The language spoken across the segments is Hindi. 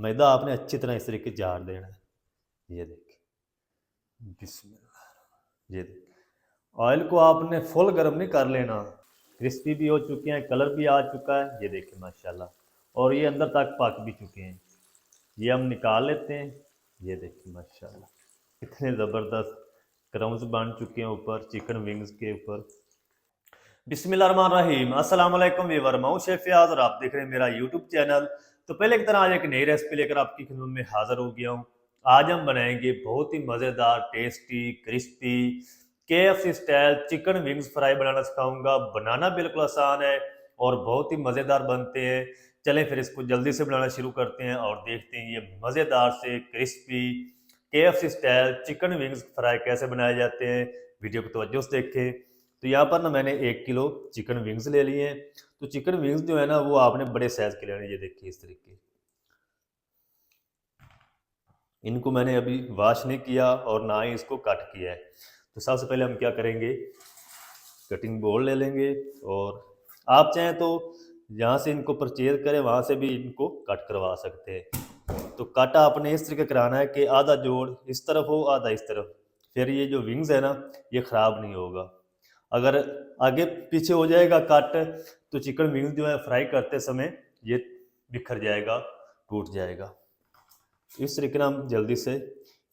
मैदा आपने अच्छी तरह इस तरीके झाड़ देना है। ये देखिए, बिस्मिल्लाह। ये देखिए, ऑयल को आपने फुल गर्म नहीं कर लेना। क्रिस्पी भी हो चुके हैं, कलर भी आ चुका है, ये देखिए माशाल्लाह। और ये अंदर तक पक भी चुके हैं। ये हम निकाल लेते हैं। ये देखिए माशाल्लाह, कितने ज़बरदस्त क्रम्स बन चुके हैं ऊपर चिकन विंग्स के ऊपर। बिस्मिल्लाहिर्रहमानिर्रहीम, अस्सलाम वालेकुम व्यूअर, मैं हूं शेफ फयाज और आप देख रहे हैं मेरा यूट्यूब चैनल। तो पहले की तरह आज एक नई रेसिपी लेकर आपकी खिदमत में हाजिर हो गया हूं। आज हम बनाएंगे बहुत ही मज़ेदार, tasty, crispy KFC style chicken wings fry बनाना सिखाऊंगा। बनाना बिल्कुल आसान है और बहुत ही मज़ेदार बनते हैं। चलें फिर इसको जल्दी से बनाना शुरू करते हैं और देखते हैं ये मज़ेदार से crispy KFC style chicken wings fry कैसे बनाए जाते हैं। वीडियो को तवज्जो से देखें। तो यहाँ पर ना मैंने 1 किलो चिकन विंग्स ले लिए हैं। तो चिकन विंग्स जो है ना वो आपने बड़े साइज़ के लेने, ये देखिए इस तरीके। इनको मैंने अभी वॉश नहीं किया और ना ही इसको कट किया है। तो सबसे पहले हम क्या करेंगे, कटिंग बोर्ड ले लेंगे और आप चाहें तो जहाँ से इनको परचेज करें वहाँ से भी इनको कट करवा सकते हैं। तो कट आपने इस तरीके कराना है कि आधा जोड़ इस तरफ हो, आधा इस तरफ। फिर ये जो विंग्स है ना ये ख़राब नहीं होगा। अगर आगे पीछे हो जाएगा कट तो चिकन विंग्स जो है फ्राई करते समय ये बिखर जाएगा, टूट जाएगा। इस तरीके से हम जल्दी से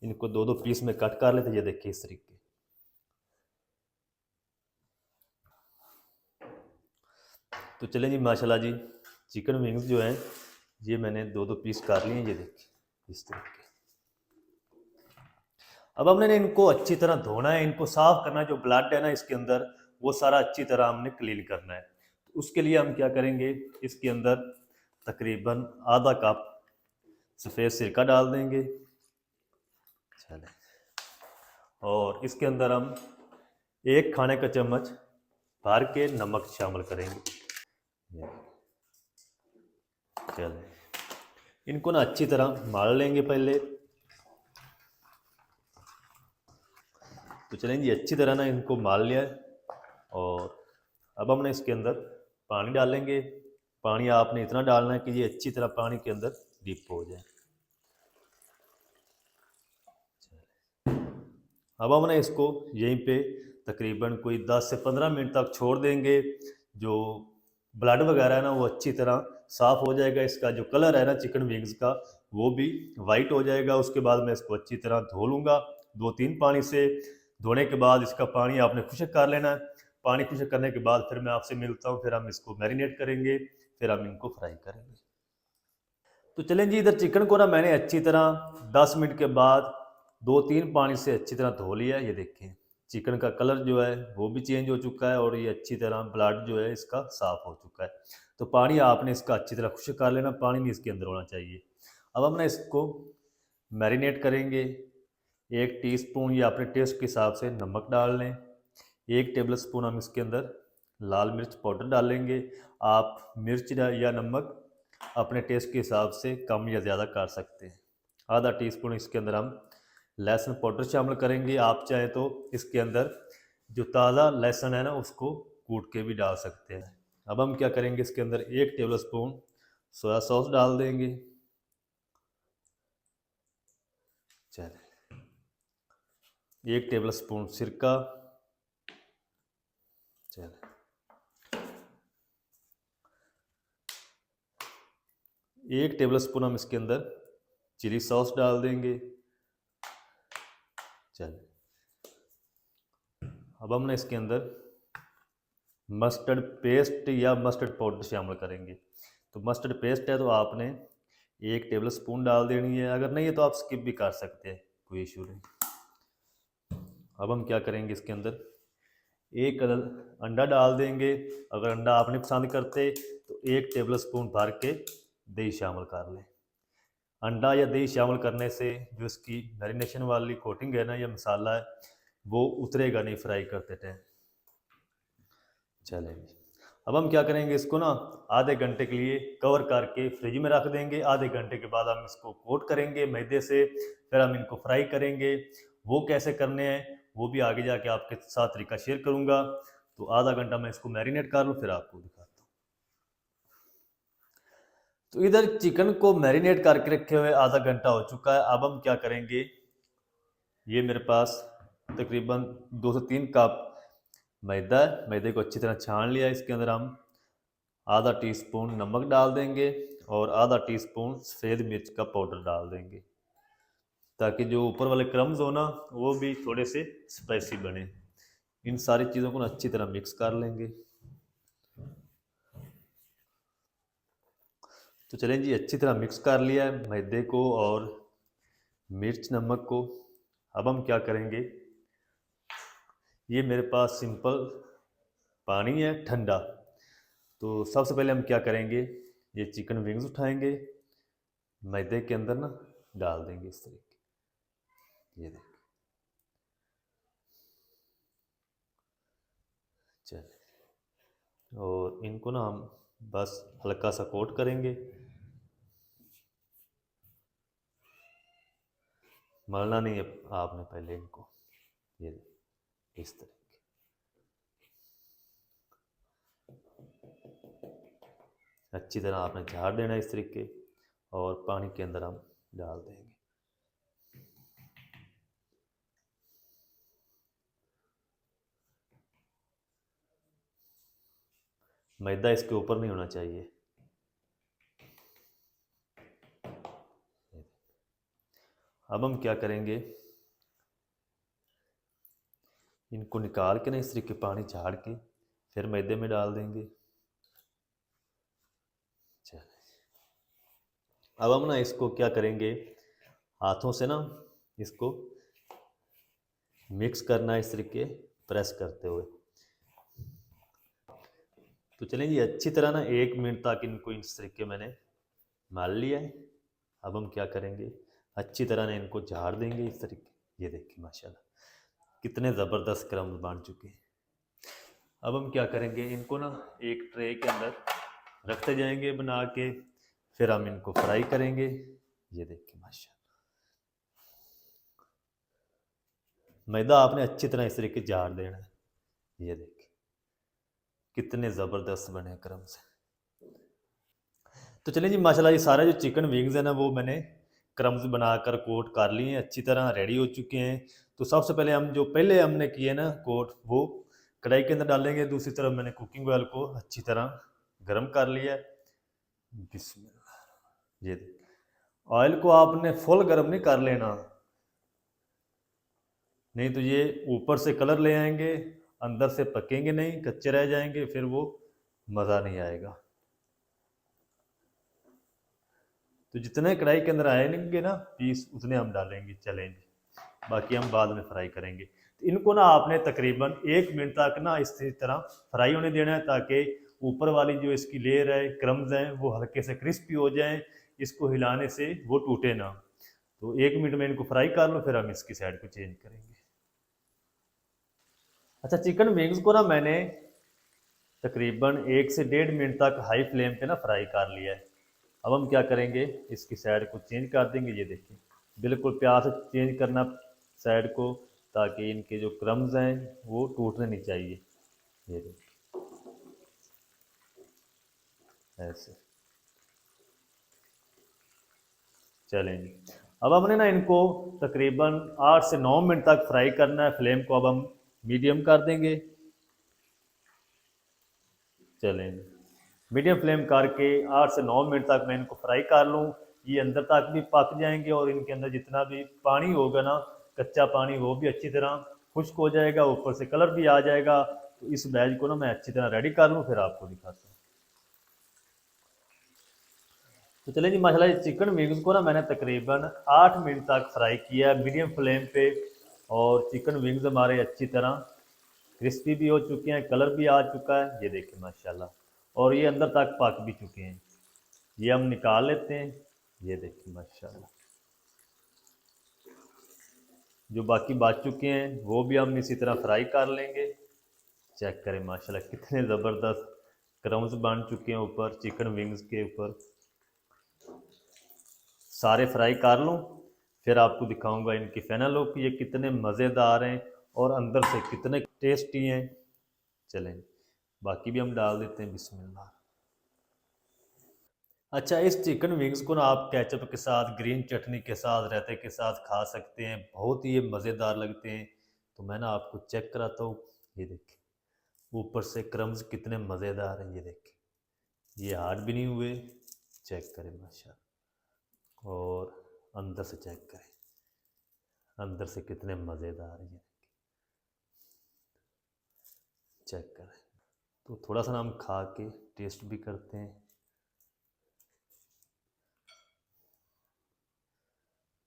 इनको दो दो पीस में कट कर लेते हैं। ये देखिए इस तरीके। तो चलें जी, माशाल्लाह जी, चिकन विंग्स जो हैं ये मैंने दो दो पीस कर लिए हैं। ये देखिए इस तरीके। अब हमने इनको अच्छी तरह धोना है, इनको साफ करना है। जो ब्लड है ना इसके अंदर वो सारा अच्छी तरह हमने क्लीन करना है। तो उसके लिए हम क्या करेंगे, इसके अंदर तकरीबन आधा कप सफ़ेद सिरका डाल देंगे। चलें, और इसके अंदर हम 1 खाने का चम्मच भर के नमक शामिल करेंगे। चलें, इनको ना अच्छी तरह मार लेंगे पहले। तो चलें जी, अच्छी तरह ना इनको मार लिया है। और अब हमने इसके अंदर पानी डालेंगे। पानी आपने इतना डालना है कि ये अच्छी तरह पानी के अंदर डिप हो जाए। अब हमने इसको यहीं पे तकरीबन कोई 10 से 15 मिनट तक छोड़ देंगे। जो ब्लड वगैरह है ना वो अच्छी तरह साफ़ हो जाएगा। इसका जो कलर है ना चिकन विंग्स का वो भी वाइट हो जाएगा। उसके बाद मैं इसको अच्छी तरह धो लूँगा 2-3 पानी से। धोने के बाद इसका पानी आपने खुश्क कर लेना है। पानी खुश्क करने के बाद फिर मैं आपसे मिलता हूँ। फिर हम इसको मैरिनेट करेंगे, फिर हम इनको फ्राई करेंगे। तो चलें जी, इधर चिकन को ना मैंने अच्छी तरह 10 मिनट के बाद 2-3 पानी से अच्छी तरह धो लिया है। ये देखें चिकन का कलर जो है वो भी चेंज हो चुका है और ये अच्छी तरह ब्लड जो है इसका साफ़ हो चुका है। तो पानी आपने इसका अच्छी तरह खुश्क कर लेना, पानी नहीं इसके अंदर होना चाहिए। अब हम ना इसको मैरिनेट करेंगे। 1 टीस्पून या अपने टेस्ट के हिसाब से नमक डाल लें। 1 टेबल स्पून हम इसके अंदर लाल मिर्च पाउडर डालेंगे। आप मिर्च या नमक अपने टेस्ट के हिसाब से कम या ज़्यादा कर सकते हैं। आधा टीस्पून इसके अंदर हम लहसुन पाउडर शामिल करेंगे। आप चाहें तो इसके अंदर जो ताज़ा लहसुन है ना उसको कूट के भी डाल सकते हैं। अब हम क्या करेंगे, इसके अंदर 1 टेबल स्पून सोया सॉस डाल देंगे। चलिए, 1 टेबल स्पून सिरका। चलिए, 1 टेबल स्पून हम इसके अंदर चिली सॉस डाल देंगे। चलिए, अब हमने इसके अंदर मस्टर्ड पेस्ट या मस्टर्ड पाउडर शामिल करेंगे। तो मस्टर्ड पेस्ट है तो आपने 1 टेबल स्पून डाल देनी है। अगर नहीं है तो आप स्किप भी कर सकते हैं, कोई इशू नहीं। अब हम क्या करेंगे, इसके अंदर 1 अंडा डाल देंगे। अगर अंडा आप नहीं पसंद करते तो 1 टेबल स्पून भर के दही शामिल कर लें। अंडा या दही शामिल करने से जो इसकी मैरिनेशन वाली कोटिंग है ना या मसाला है वो उतरेगा नहीं फ्राई करते टाइम। चलेंगे, अब हम क्या करेंगे, इसको ना आधे घंटे के लिए कवर करके फ्रिज में रख देंगे। आधे घंटे के बाद हम इसको कोट करेंगे मैदे से, फिर हम इनको फ्राई करेंगे। वो कैसे करने हैं वो भी आगे जाके आपके साथ तरीका शेयर करूँगा। तो आधा घंटा मैं इसको मैरिनेट कर लूँ फिर आपको दिखाता हूँ। तो इधर चिकन को मैरिनेट करके रखे हुए आधा घंटा हो चुका है। अब हम क्या करेंगे, ये मेरे पास तकरीबन 2 से 3 कप मैदा है। मैदे को अच्छी तरह छान लिया। इसके अंदर हम आधा टीस्पून नमक डाल देंगे और आधा टीस्पून सफ़ेद मिर्च का पाउडर डाल देंगे, ताकि जो ऊपर वाले क्रम्स हो ना वो भी थोड़े से स्पाइसी बने। इन सारी चीज़ों को ना अच्छी तरह मिक्स कर लेंगे। तो चलें जी, अच्छी तरह मिक्स कर लिया है मैदे को और मिर्च नमक को। अब हम क्या करेंगे, ये मेरे पास सिंपल पानी है ठंडा। तो सबसे पहले हम क्या करेंगे, ये चिकन विंग्स उठाएंगे, मैदे के अंदर ना डाल देंगे इस तरीके, ये देखिए। चलिए, और इनको ना हम बस हल्का सा कोट करेंगे, मलना नहीं है आपने पहले इनको, ये इस तरीके। अच्छी तरह आपने झाड़ देना इस तरीके, और पानी के अंदर हम डाल देंगे। मैदा इसके ऊपर नहीं होना चाहिए। अब हम क्या करेंगे, इनको निकाल के ना इस तरीके पानी झाड़ के फिर मैदे में डाल देंगे। चलिए, अब हम ना इसको क्या करेंगे, हाथों से ना इसको मिक्स करना है इस तरीके, प्रेस करते हुए। तो चलें जी, अच्छी तरह ना 1 मिनट तक इनको इस तरीके मैंने माल लिया है। अब हम क्या करेंगे, अच्छी तरह ने इनको झाड़ देंगे इस तरीके। ये देखिए माशाल्लाह कितने ज़बरदस्त क्रम्स बन चुके हैं। अब हम क्या करेंगे, इनको ना एक ट्रे के अंदर रखते जाएंगे बना के, फिर हम इनको फ्राई करेंगे। ये देखिए माशाल्लाह, मैदा आपने अच्छी तरह इस तरीके झाड़ देना है। ये देखिए कितने ज़बरदस्त बने क्रम्स। तो चलिए जी, माशाल्लाह ये सारे जो चिकन विंग्स है ना वो मैंने क्रम्स बनाकर कोट कर लिए हैं, अच्छी तरह रेडी हो चुके हैं। तो सबसे पहले हम जो पहले हमने किए ना कोट, वो कढ़ाई के अंदर डालेंगे। दूसरी तरफ मैंने कुकिंग ऑयल को अच्छी तरह गर्म कर लिया है। बिस्मिल्लाह, ये ऑयल को आपने फुल गर्म नहीं कर लेना, नहीं तो ये ऊपर से कलर ले आएंगे, अंदर से पकेंगे नहीं, कच्चे रह जाएंगे, फिर वो मज़ा नहीं आएगा। तो जितने कढ़ाई के अंदर आएंगे ना पीस, उतने हम डालेंगे, चलेंगे, बाकी हम बाद में फ्राई करेंगे। तो इनको ना आपने तकरीबन 1 मिनट तक ना इसी तरह फ्राई होने देना है, ताकि ऊपर वाली जो इसकी लेयर है, क्रम्स हैं, वो हल्के से क्रिस्पी हो जाएं, इसको हिलाने से वो टूटे ना। तो 1 मिनट में इनको फ्राई कर लो, फिर हम इसकी साइड को चेंज करेंगे। अच्छा, चिकन विंग्स को ना मैंने तकरीबन 1 से 1.5 मिनट तक हाई फ्लेम पे ना फ्राई कर लिया है। अब हम क्या करेंगे, इसकी साइड को चेंज कर देंगे। ये देखिए बिल्कुल प्यार से चेंज करना साइड को, ताकि इनके जो क्रम्स हैं वो टूटने नहीं चाहिए। ये देखिए ऐसे, चलेंगे। अब हमने ना इनको तकरीबन 8 से 9 मिनट तक फ्राई करना है। फ्लेम को अब हम मीडियम कर देंगे। चलेंगे, मीडियम फ्लेम करके 8 से 9 मिनट तक मैं इनको फ्राई कर लूँ। ये अंदर तक भी पक जाएंगे और इनके अंदर जितना भी पानी होगा ना, कच्चा पानी, वो भी अच्छी तरह खुश्क हो जाएगा, ऊपर से कलर भी आ जाएगा। तो इस बैच को ना मैं अच्छी तरह रेडी कर लूँ, फिर आपको दिखाता हूँ। तो चलिए जी, माशाल्लाह ये चिकन विंग्स को ना मैंने तकरीबन 8 मिनट तक फ्राई किया मीडियम फ्लेम पे, और चिकन विंग्स हमारे अच्छी तरह क्रिस्पी भी हो चुके हैं, कलर भी आ चुका है। ये देखिए माशाल्लाह, और ये अंदर तक पक भी चुके हैं। ये हम निकाल लेते हैं। ये देखिए माशाल्लाह, जो बाकी बच चुके हैं वो भी हम इसी तरह फ्राई कर लेंगे। चेक करें माशाल्लाह कितने ज़बरदस्त क्रम्स बन चुके हैं ऊपर चिकन विंग्स के ऊपर। सारे फ्राई कर लूँ, फिर आपको दिखाऊंगा इनकी फाइनल लुक, ये कितने मज़ेदार हैं और अंदर से कितने टेस्टी हैं। चलें, बाकी भी हम डाल देते हैं। बिस्मिल्लाह। अच्छा, इस चिकन विंग्स को ना आप केचप के साथ, ग्रीन चटनी के साथ, रायते के साथ खा सकते हैं। बहुत ही ये मज़ेदार लगते हैं। तो मैं ना आपको चेक कराता हूँ। ये देखिए, ऊपर से क्रम्स कितने मज़ेदार हैं, ये देखिए। ये हार्ड भी नहीं हुए। चेक करें माशाल्लाह। और अंदर से चेक करें, अंदर से कितने मज़ेदार हैं ये। चेक करें। तो थोड़ा सा ना हम खा के टेस्ट भी करते हैं।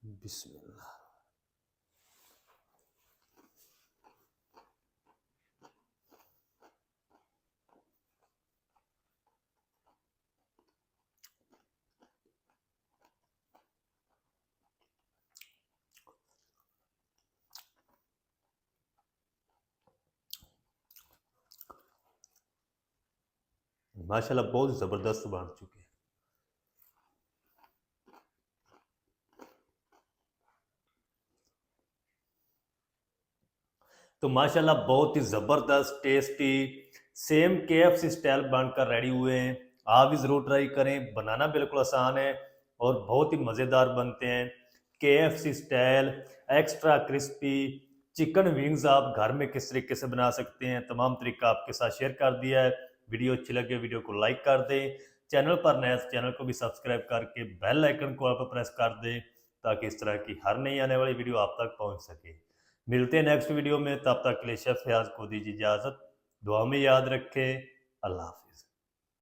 बिस्मिल्लाह। माशाल्लाह बहुत ज़बरदस्त बन चुके हैं। तो माशाल्लाह बहुत ही ज़बरदस्त टेस्टी सेम केएफसी स्टाइल बनकर रेडी हुए हैं। आप भी ज़रूर ट्राई करें। बनाना बिल्कुल आसान है और बहुत ही मज़ेदार बनते हैं। KFC style extra crispy chicken wings आप घर में किस तरीके से बना सकते हैं, तमाम तरीका आपके साथ शेयर कर दिया है। वीडियो अच्छी लगे वीडियो को लाइक कर दें। चैनल पर नए चैनल को भी सब्सक्राइब करके बेल आइकन को आप प्रेस कर दें, ताकि इस तरह की हर नई आने वाली वीडियो आप तक पहुंच सके। मिलते हैं नेक्स्ट वीडियो में, तब तक के लिए शेफ फयाज को दीजिए इजाज़त। दुआ में याद रखें। अल्लाह हाफिज़।